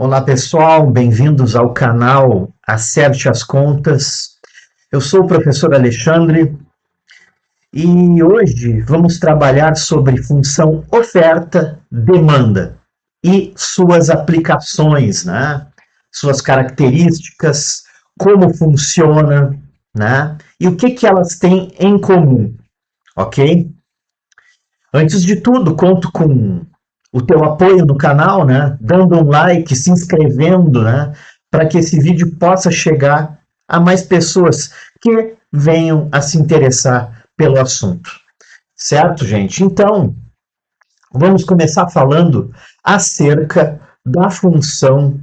Olá pessoal, bem-vindos ao canal Acerte as Contas. Eu sou o professor Alexandre e hoje vamos trabalhar sobre função oferta-demanda e suas aplicações, né? Suas características, como funciona, né? E o que elas têm em comum, ok? Antes de tudo, conto com o teu apoio no canal, né? Dando um like, se inscrevendo, né? Para que esse vídeo possa chegar a mais pessoas que venham a se interessar pelo assunto. Certo, gente? Então, vamos começar falando acerca da função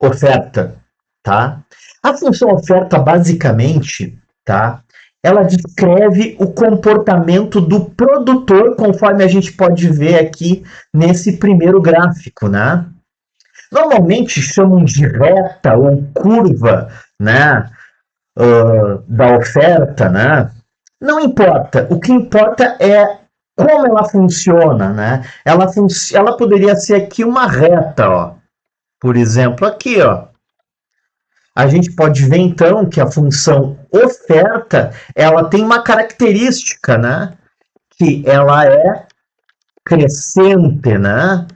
oferta, tá? A função oferta, basicamente, tá? Ela descreve o comportamento do produtor, conforme a gente pode ver aqui nesse primeiro gráfico, né? Normalmente chamam de reta ou curva, né? Da oferta, né? Não importa. O que importa é como ela funciona, né? Ela poderia ser aqui uma reta, ó. Por exemplo, aqui, ó. A gente pode ver então que a função oferta, ela tem uma característica, né? Que ela é crescente, né?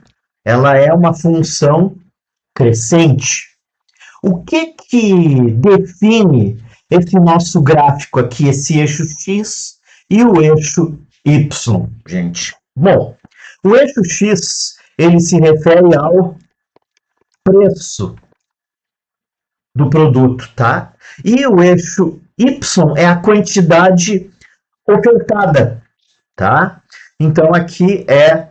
Ela é uma função crescente. O que define esse nosso gráfico aqui, esse eixo X e o eixo Y, gente? Bom, o eixo X, ele se refere ao preço do produto, tá? E o eixo Y é a quantidade ofertada, tá? Então aqui é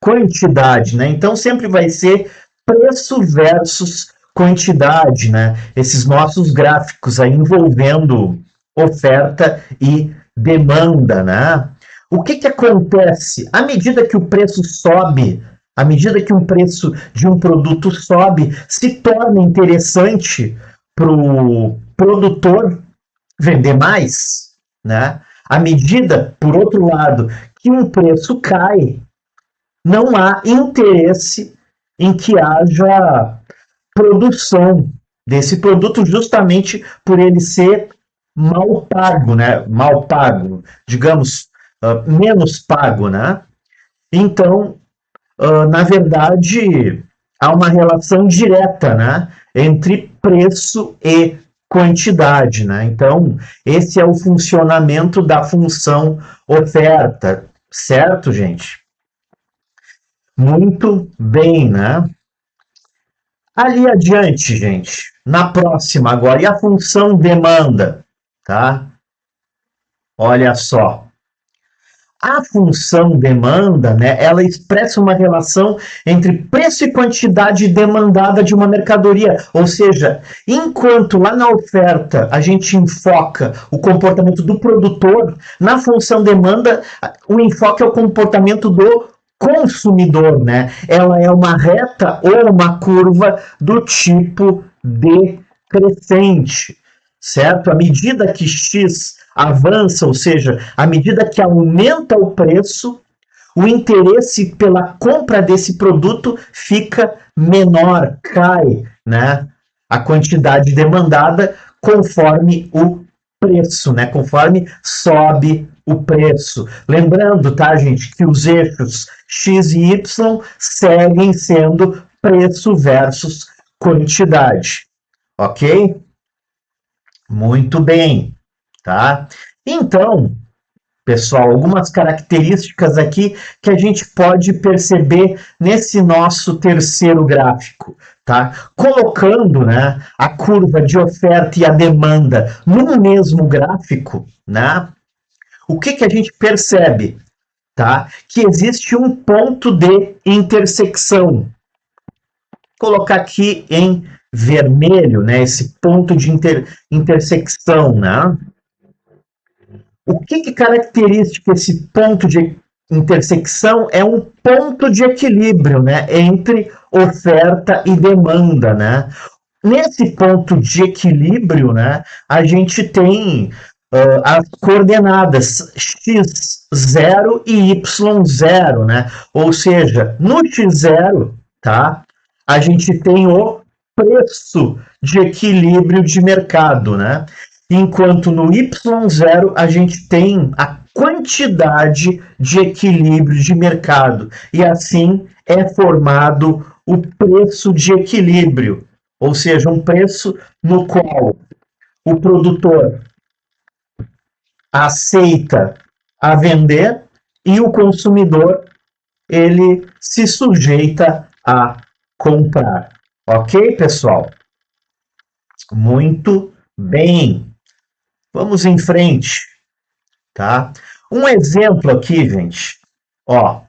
quantidade, né? Então sempre vai ser preço versus quantidade, né? Esses nossos gráficos aí envolvendo oferta e demanda, né? O que acontece? À medida que o preço sobe, à medida que o preço de um produto sobe, se torna interessante para o produtor vender mais, né? À medida, por outro lado, que um preço cai, não há interesse em que haja produção desse produto justamente por ele ser mal pago, né? Mal pago, digamos, menos pago, né? Então, na verdade, há uma relação direta, né, entre preço e quantidade, né? Então, esse é o funcionamento da função oferta, certo, gente? Muito bem, né? Ali adiante, gente, na próxima agora, e a função demanda, tá? Olha só. A função demanda, né, ela expressa uma relação entre preço e quantidade demandada de uma mercadoria. Ou seja, enquanto lá na oferta a gente enfoca o comportamento do produtor, na função demanda o enfoque é o comportamento do consumidor, né? Ela é uma reta ou uma curva do tipo decrescente, certo? À medida que X avança, ou seja, à medida que aumenta o preço, o interesse pela compra desse produto fica menor, cai, né? A quantidade demandada conforme o preço, né? Conforme sobe o preço. Lembrando, tá, gente, que os eixos X e Y seguem sendo preço versus quantidade, ok? Muito bem. Tá? Então, pessoal, algumas características aqui que a gente pode perceber nesse nosso terceiro gráfico, tá? Colocando, né, a curva de oferta e a demanda no mesmo gráfico, né? O que a gente percebe, tá? Que existe um ponto de intersecção. Vou colocar aqui em vermelho, né, esse ponto de intersecção, né? O que caracteriza esse ponto de intersecção? É um ponto de equilíbrio, né, entre oferta e demanda, né? Nesse ponto de equilíbrio, né, a gente tem as coordenadas x0 e y0, né? Ou seja, no x0 tá? A gente tem o preço de equilíbrio de mercado, né? Enquanto no Y0 a gente tem a quantidade de equilíbrio de mercado. E assim é formado o preço de equilíbrio, ou seja, um preço no qual o produtor aceita a vender e o consumidor ele se sujeita a comprar. Ok, pessoal? Muito bem. Vamos em frente, tá? Um exemplo aqui, gente. Ó,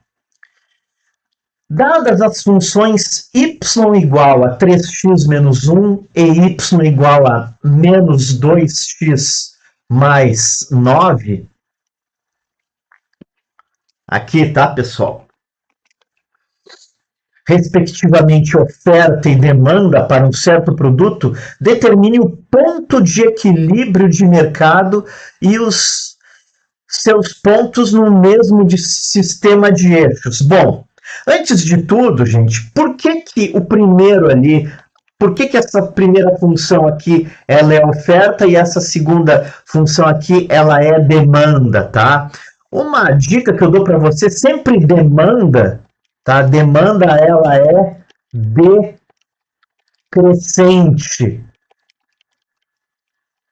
dadas as funções y igual a 3x menos 1 e y igual a menos 2x mais 9, aqui, tá, pessoal? Respectivamente oferta e demanda para um certo produto, determine o ponto de equilíbrio de mercado e os seus pontos no mesmo sistema de eixos. Bom, antes de tudo, gente, por que o primeiro ali, por que essa primeira função aqui ela é oferta e essa segunda função aqui ela é demanda, tá? Uma dica que eu dou para você, sempre demanda, tá? Demanda ela é decrescente,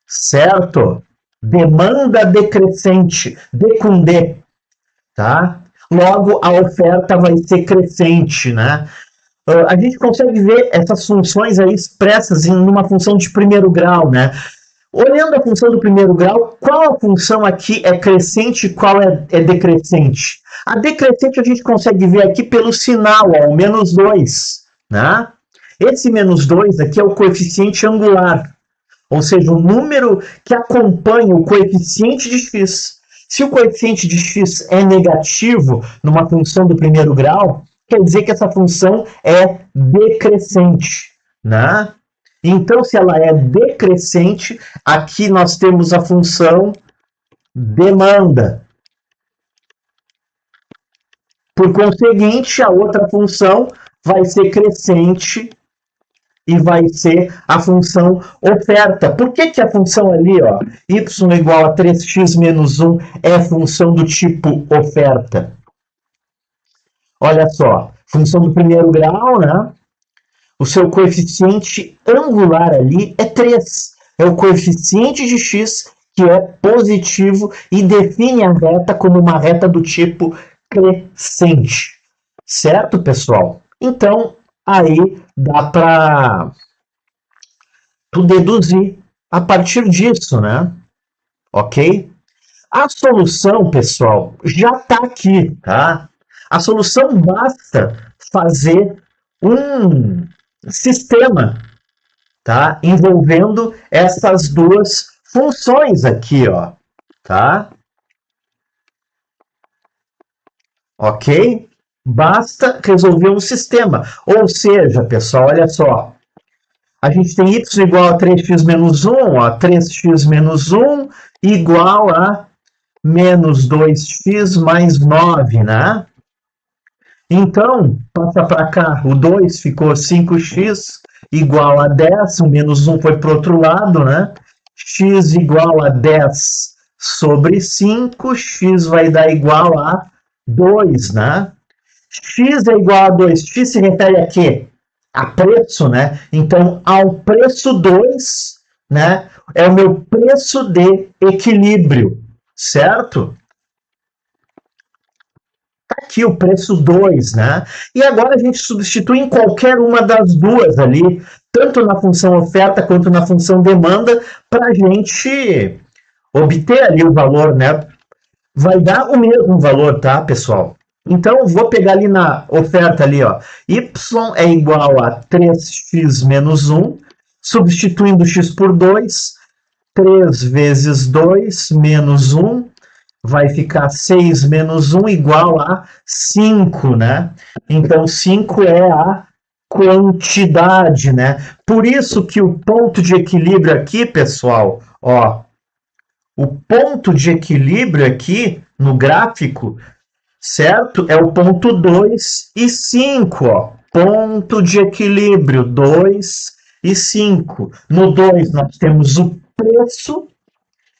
certo? Demanda decrescente, D com D, tá? Logo, a oferta vai ser crescente, né? A gente consegue ver essas funções aí expressas em uma função de primeiro grau, né? Olhando a função do primeiro grau, qual a função aqui é crescente e qual é decrescente? A decrescente a gente consegue ver aqui pelo sinal, ó, o menos 2, né? Esse menos 2 aqui é o coeficiente angular, ou seja, o número que acompanha o coeficiente de x. Se o coeficiente de x é negativo numa função do primeiro grau, quer dizer que essa função é decrescente, né? Então, se ela é decrescente, aqui nós temos a função demanda. Por conseguinte, a outra função vai ser crescente e vai ser a função oferta. Por que a função ali, ó, y igual a 3x menos 1 é função do tipo oferta? Olha só, função do primeiro grau, né? O seu coeficiente angular ali é 3. É o coeficiente de x que é positivo e define a reta como uma reta do tipo crescente. Certo, pessoal? Então, aí dá para tu deduzir a partir disso, né? Ok? A solução, pessoal, já está aqui, tá? A solução basta fazer um sistema, tá? Envolvendo essas duas funções aqui, ó, tá? Ok? Basta resolver um sistema. Ou seja, pessoal, olha só. A gente tem y igual a 3x menos 1, ó, 3x menos 1 igual a menos 2x mais 9, né? Então, passa para cá, o 2 ficou 5x igual a 10, o menos 1 foi para o outro lado, né? X igual a 10 sobre 5, x vai dar igual a 2, né? X é igual a 2, x se refere a quê? A preço, né? Então, ao preço 2, né? É o meu preço de equilíbrio, certo? Aqui o preço 2, né? E agora a gente substitui em qualquer uma das duas ali, tanto na função oferta quanto na função demanda, para a gente obter ali o valor, né? Vai dar o mesmo valor, tá, pessoal? Então, vou pegar ali na oferta ali, ó. Y é igual a 3x menos 1, substituindo x por 2, 3 vezes 2 menos 1, vai ficar 6 menos 1 igual a 5, né? Então, 5 é a quantidade, né? Por isso que o ponto de equilíbrio aqui, pessoal, ó, o ponto de equilíbrio aqui no gráfico certo? É o ponto 2 e 5, ó. Ponto de equilíbrio 2 e 5. No 2 nós temos o preço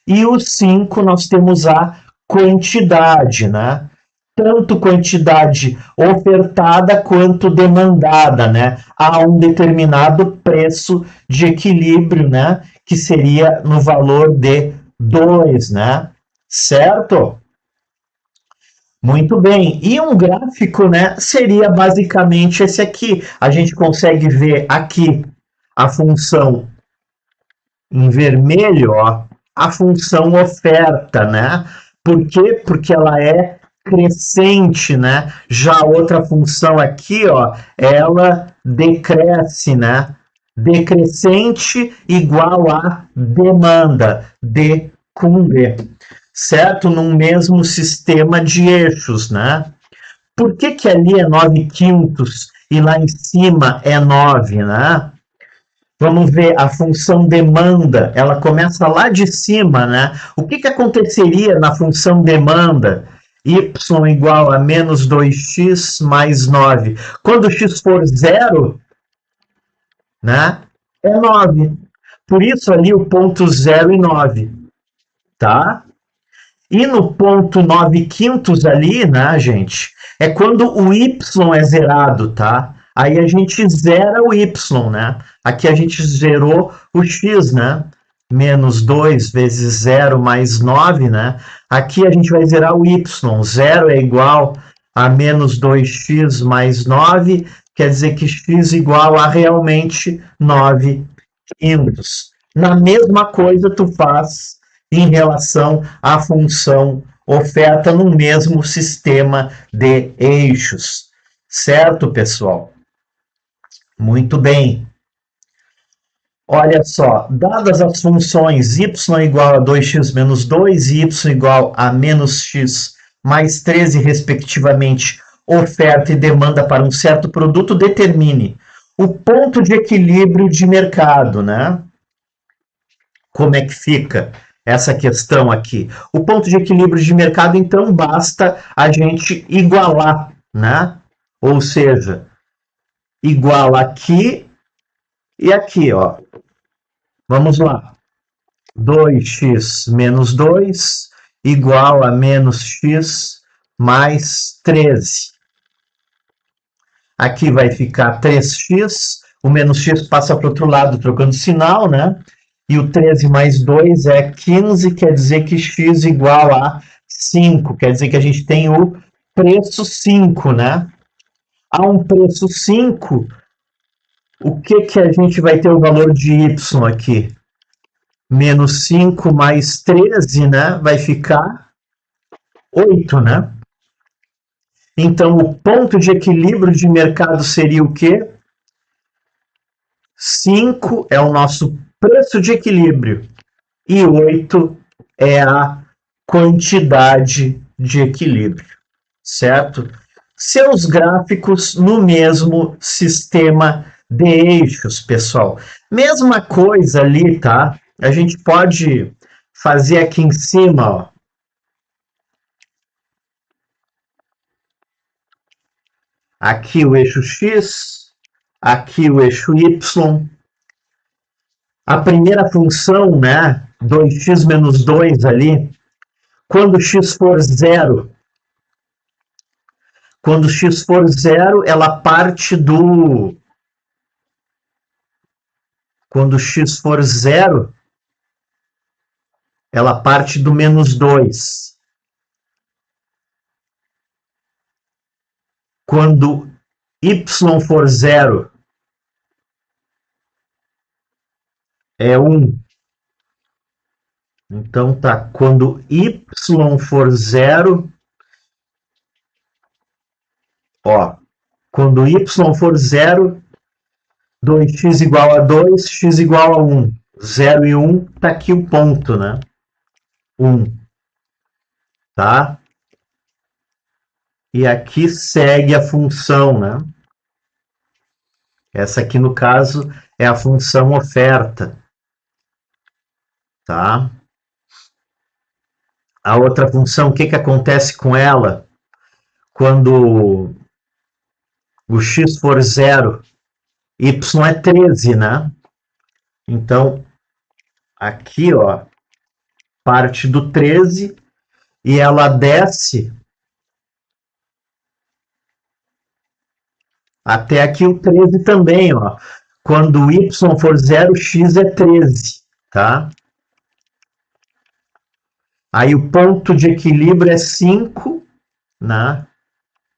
e o 5 nós temos a quantidade, né? Tanto quantidade ofertada quanto demandada, né? A um determinado preço de equilíbrio, né? Que seria no valor de 2, né? Certo? Muito bem. E um gráfico, né, seria basicamente esse aqui. A gente consegue ver aqui a função em vermelho, ó, a função oferta, né? Por quê? Porque ela é crescente, né? Já a outra função aqui, ó, ela decresce, né? Decrescente igual a demanda, D com D, certo? Num mesmo sistema de eixos, né? Por que que ali é 9 quintos e lá em cima é 9, né? Vamos ver a função demanda, ela começa lá de cima, né? O que que aconteceria na função demanda? Y igual a menos 2x mais 9. Quando x for zero, né? É 9. Por isso ali o ponto 0 e 9, tá? E no ponto 9 quintos ali, né, gente, é quando o y é zerado, tá? Aí a gente zera o y, né? Aqui a gente zerou o x, né? Menos 2 vezes 0 mais 9, né? Aqui a gente vai zerar o y. 0 é igual a menos 2x mais 9, quer dizer que x igual a realmente 9 quintos. Na mesma coisa tu faz em relação à função oferta no mesmo sistema de eixos. Certo, pessoal? Muito bem. Olha só, dadas as funções y igual a 2x menos 2 e y igual a menos x mais 13, respectivamente, oferta e demanda para um certo produto, determine o ponto de equilíbrio de mercado, né? Como é que fica essa questão aqui? O ponto de equilíbrio de mercado, então, basta a gente igualar, né? Ou seja, igual aqui e aqui, ó. Vamos lá. 2x menos 2 igual a menos x mais 13. Aqui vai ficar 3x, o menos x passa para o outro lado, trocando sinal, né? E o 13 mais 2 é 15, quer dizer que x igual a 5, quer dizer que a gente tem o preço 5, né? A um preço 5, o que que a gente vai ter o valor de y aqui? Menos 5 mais 13, né? Vai ficar 8, né? Então, o ponto de equilíbrio de mercado seria o quê? 5 é o nosso preço de equilíbrio e 8 é a quantidade de equilíbrio, certo? Seus gráficos no mesmo sistema de eixos, pessoal. Mesma coisa ali, tá? A gente pode fazer aqui em cima, ó. Aqui o eixo X, aqui o eixo Y. A primeira função, né, 2x menos 2 ali, quando x for zero, ela parte do... Quando x for zero, ela parte do menos 2. Quando y for zero, é 1. Então tá, quando y for zero, ó, quando y for zero, 2x igual a 2, x igual a 1. 0 e 1, tá aqui o ponto, né? 1. Tá? E aqui segue a função, né? Essa aqui, no caso, é a função oferta. Tá? A outra função, o que que acontece com ela? quando o x for zero, y é 13, né? Então, aqui, ó, parte do 13 e ela desce até aqui o 13 também, ó. Quando y for zero, x é 13, tá? Aí o ponto de equilíbrio é 5, né?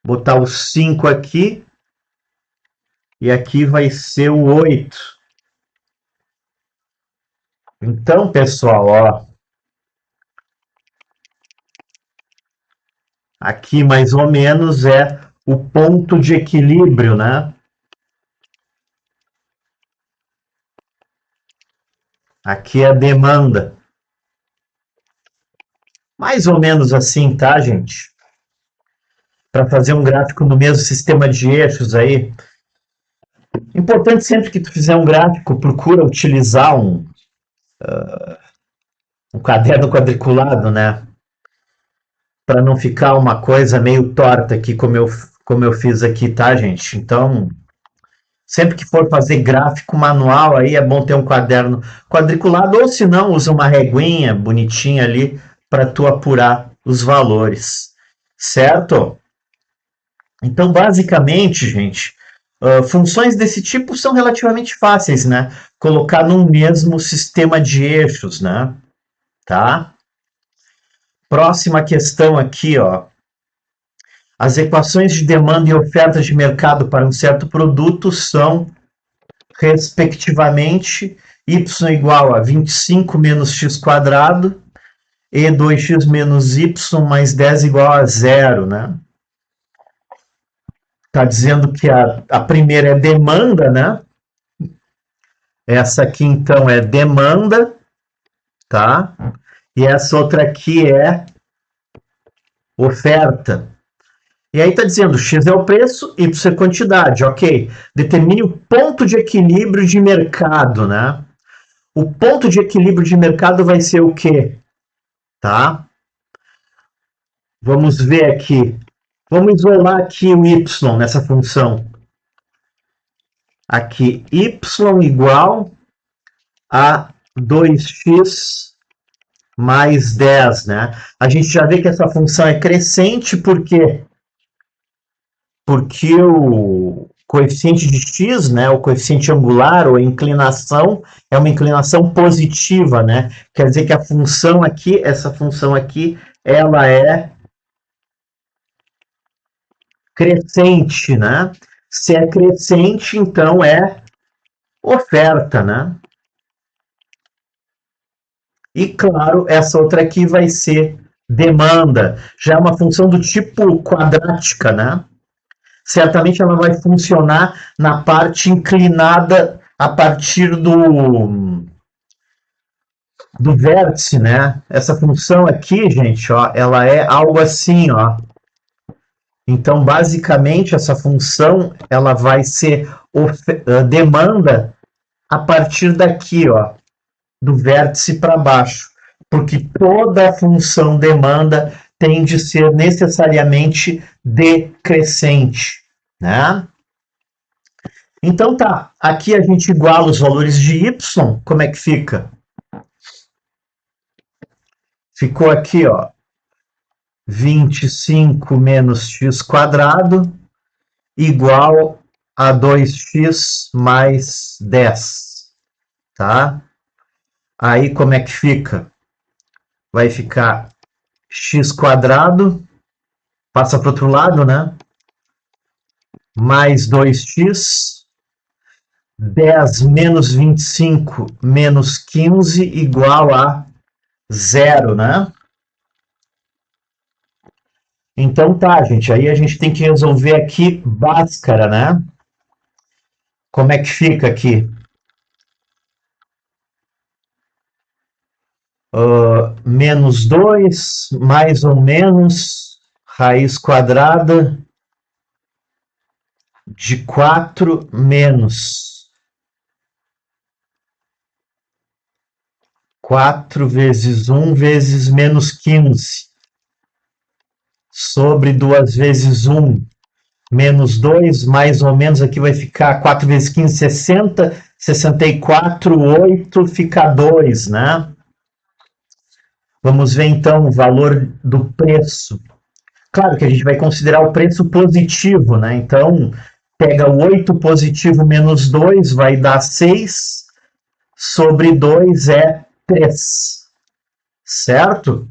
Botar o 5 aqui. E aqui vai ser o 8. Então, pessoal, ó. Aqui mais ou menos é o ponto de equilíbrio, né? Aqui é a demanda. Mais ou menos assim, tá, gente? Para fazer um gráfico no mesmo sistema de eixos aí. Importante sempre que tu fizer um gráfico, procura utilizar um caderno quadriculado, né? Para não ficar uma coisa meio torta aqui, como eu fiz aqui, tá, gente? Então, sempre que for fazer gráfico manual, aí é bom ter um caderno quadriculado, ou se não, usa uma reguinha bonitinha ali para tu apurar os valores, certo? Então, basicamente, gente, funções desse tipo são relativamente fáceis, né? Colocar num mesmo sistema de eixos, né? Tá? Próxima questão aqui, ó. As equações de demanda e oferta de mercado para um certo produto são, respectivamente, y igual a 25 menos x quadrado e 2x menos y mais 10 igual a zero, né? Está dizendo que a primeira é demanda, né? Essa aqui, então, é demanda, tá? E essa outra aqui é oferta. E aí está dizendo, x é o preço, y é a quantidade, ok. Determine o ponto de equilíbrio de mercado, né? O ponto de equilíbrio de mercado vai ser o quê? Tá? Vamos ver aqui. Vamos isolar aqui o y nessa função. Aqui, y igual a 2x mais 10, né? A gente já vê que essa função é crescente, por quê? Porque o coeficiente de x, né, o coeficiente angular ou a inclinação é uma inclinação positiva, né? Quer dizer que a função aqui, essa função aqui, ela é crescente, né? Se é crescente, então é oferta, né? E claro, essa outra aqui vai ser demanda. Já é uma função do tipo quadrática, né? Certamente ela vai funcionar na parte inclinada a partir do vértice, né? Essa função aqui, gente, ó, ela é algo assim, ó. Então, basicamente, essa função ela vai ser demanda a partir daqui, ó, do vértice para baixo, porque toda a função demanda tem de ser necessariamente decrescente, né? Então tá, aqui a gente iguala os valores de y, como é que fica? Ficou aqui, ó, 25 menos x quadrado igual a 2x mais 10, tá? Aí como é que fica? Vai ficar x quadrado, passa para o outro lado, né? Mais 2x, 10 menos 25 menos 15 igual a zero, né? Então tá, gente, aí a gente tem que resolver aqui Bhaskara, né? Como é que fica aqui? Menos 2, mais ou menos, raiz quadrada de 4 menos 4 vezes 1 vezes menos 15. sobre 2 vezes 1 menos 2, mais ou menos aqui vai ficar 4 vezes 15, 60, 64, 8, fica 2, né? Vamos ver então o valor do preço. Claro que a gente vai considerar o preço positivo, né? Então, pega o 8 positivo menos 2, vai dar 6, sobre 2 é 3, certo?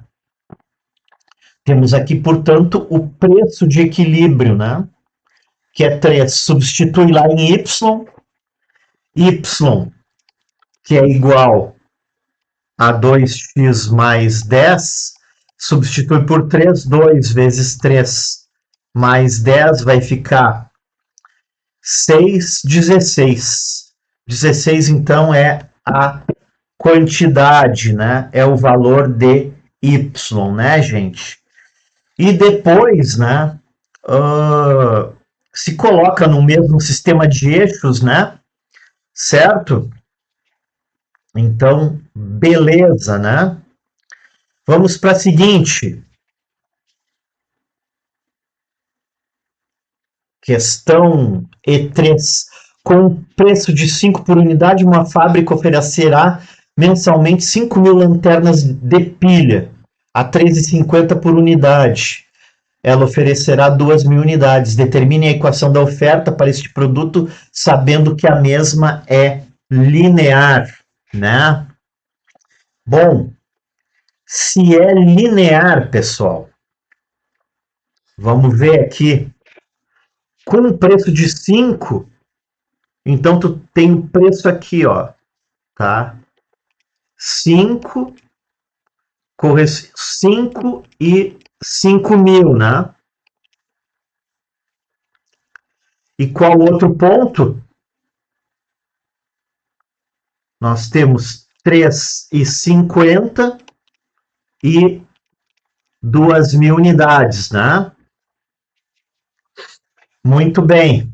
Temos aqui, portanto, o preço de equilíbrio, né? Que é 3. Substitui lá em y, que é igual a 2x mais 10, substitui por 3, 2 vezes 3 mais 10 vai ficar 6, 16. 16, então, é a quantidade, né? É o valor de y, né, gente? E depois, né, se coloca no mesmo sistema de eixos, né? Certo? Então, beleza, né? Vamos para a seguinte. Questão E3. Com preço de 5 por unidade, uma fábrica oferecerá mensalmente 5.000 lanternas de pilha a R$ 13,50 por unidade. Ela oferecerá 2.000 unidades. Determine a equação da oferta para este produto, sabendo que a mesma é linear, né? Bom, se é linear, pessoal, vamos ver aqui. Com um preço de 5, então tu tem o preço aqui, ó, tá? 5 e 5.000, né? E qual outro ponto? Nós temos 3,50 e 2.000 unidades, né? Muito bem.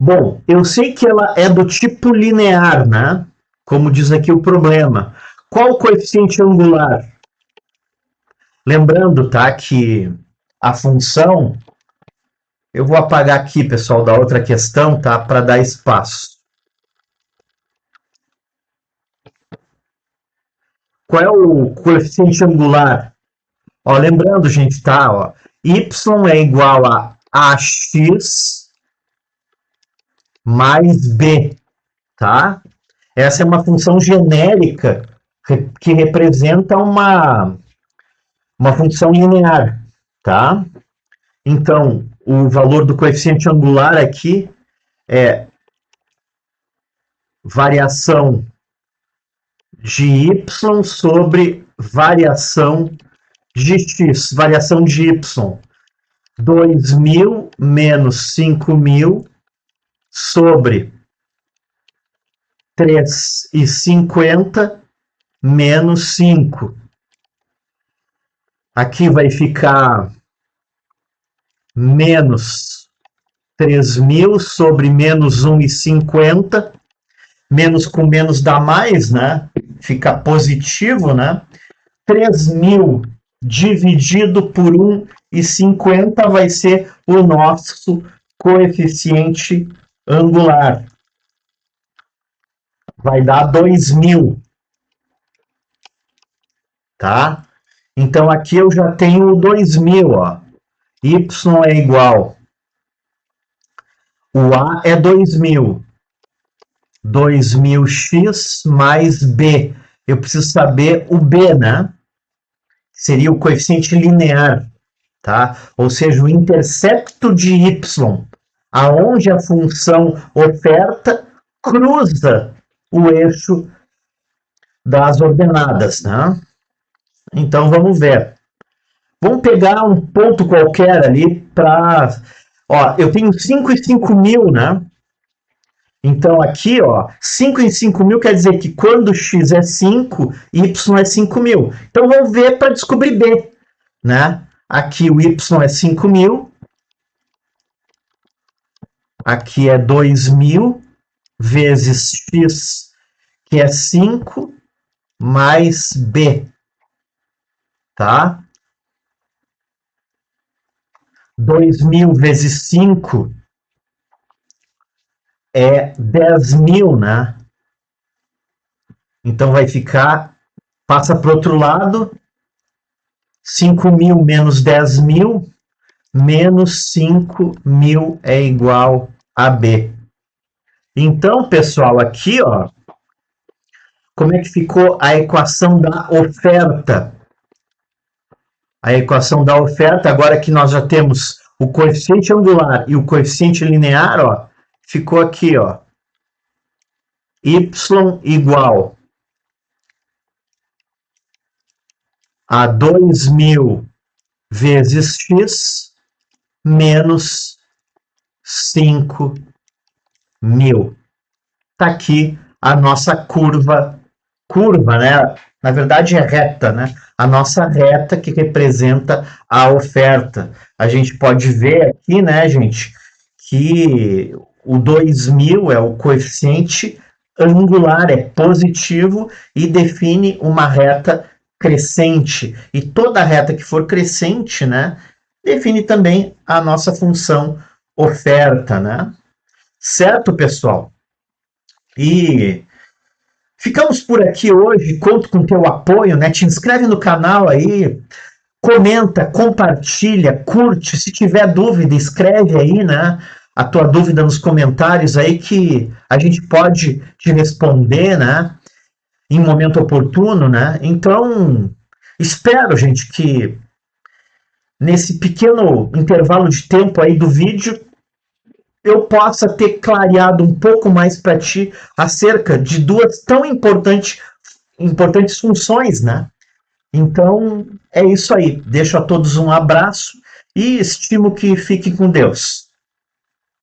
Bom, eu sei que ela é do tipo linear, né? Como diz aqui o problema. Qual o coeficiente angular? Lembrando, tá, que a função... Eu vou apagar aqui, pessoal, da outra questão, tá? Para dar espaço. Qual é o coeficiente angular? Ó, lembrando, gente, tá? Ó, y é igual a ax mais b, tá? Essa é uma função genérica que representa uma função linear, tá? Então, o valor do coeficiente angular aqui é variação de y sobre variação de x, variação de y. 2.000 menos 5.000 sobre 3,50 menos 5. Aqui vai ficar menos 3.000 sobre menos 1,50. Menos com menos dá mais, né? Fica positivo, né? 3.000 dividido por 1,50 vai ser o nosso coeficiente angular. Vai dar 2.000. Tá? Então, aqui eu já tenho 2.000, ó. Y é igual. O A é 2.000. 2.000x mais B. Eu preciso saber o B, né? Seria o coeficiente linear, tá? Ou seja, o intercepto de y, aonde a função oferta cruza o eixo das ordenadas, né? Então, vamos ver. Vamos pegar um ponto qualquer ali para... Ó, eu tenho 5 e 5.000, né? Então, aqui, ó, 5 em 5.000 quer dizer que quando x é 5, y é 5.000. Então, vamos ver para descobrir B, né? Aqui o y é 5.000. Aqui é 2.000 vezes x, que é 5, mais B, tá? 2.000 vezes 5 é 10.000, né? Então vai ficar, passa para o outro lado, 5.000 menos 10.000, menos 5.000 é igual a B. Então, pessoal, aqui, ó, como é que ficou a equação da oferta? A equação da oferta, agora que nós já temos o coeficiente angular e o coeficiente linear, ó, ficou aqui, ó, y igual a 2.000 vezes x menos 5.000. Está aqui a nossa curva, né? Na verdade é reta, né? A nossa reta que representa a oferta. A gente pode ver aqui, né, gente, que o 2.000 é o coeficiente angular, é positivo e define uma reta crescente. E toda reta que for crescente, né, define também a nossa função oferta, né? Certo, pessoal? E ficamos por aqui hoje, conto com teu apoio, né? Te inscreve no canal aí, comenta, compartilha, curte. Se tiver dúvida, escreve aí, né? A tua dúvida nos comentários aí que a gente pode te responder, né? Em momento oportuno, né? Então, espero, gente, que nesse pequeno intervalo de tempo aí do vídeo eu possa ter clareado um pouco mais para ti acerca de duas tão importantes funções, né? Então, é isso aí. Deixo a todos um abraço e estimo que fiquem com Deus.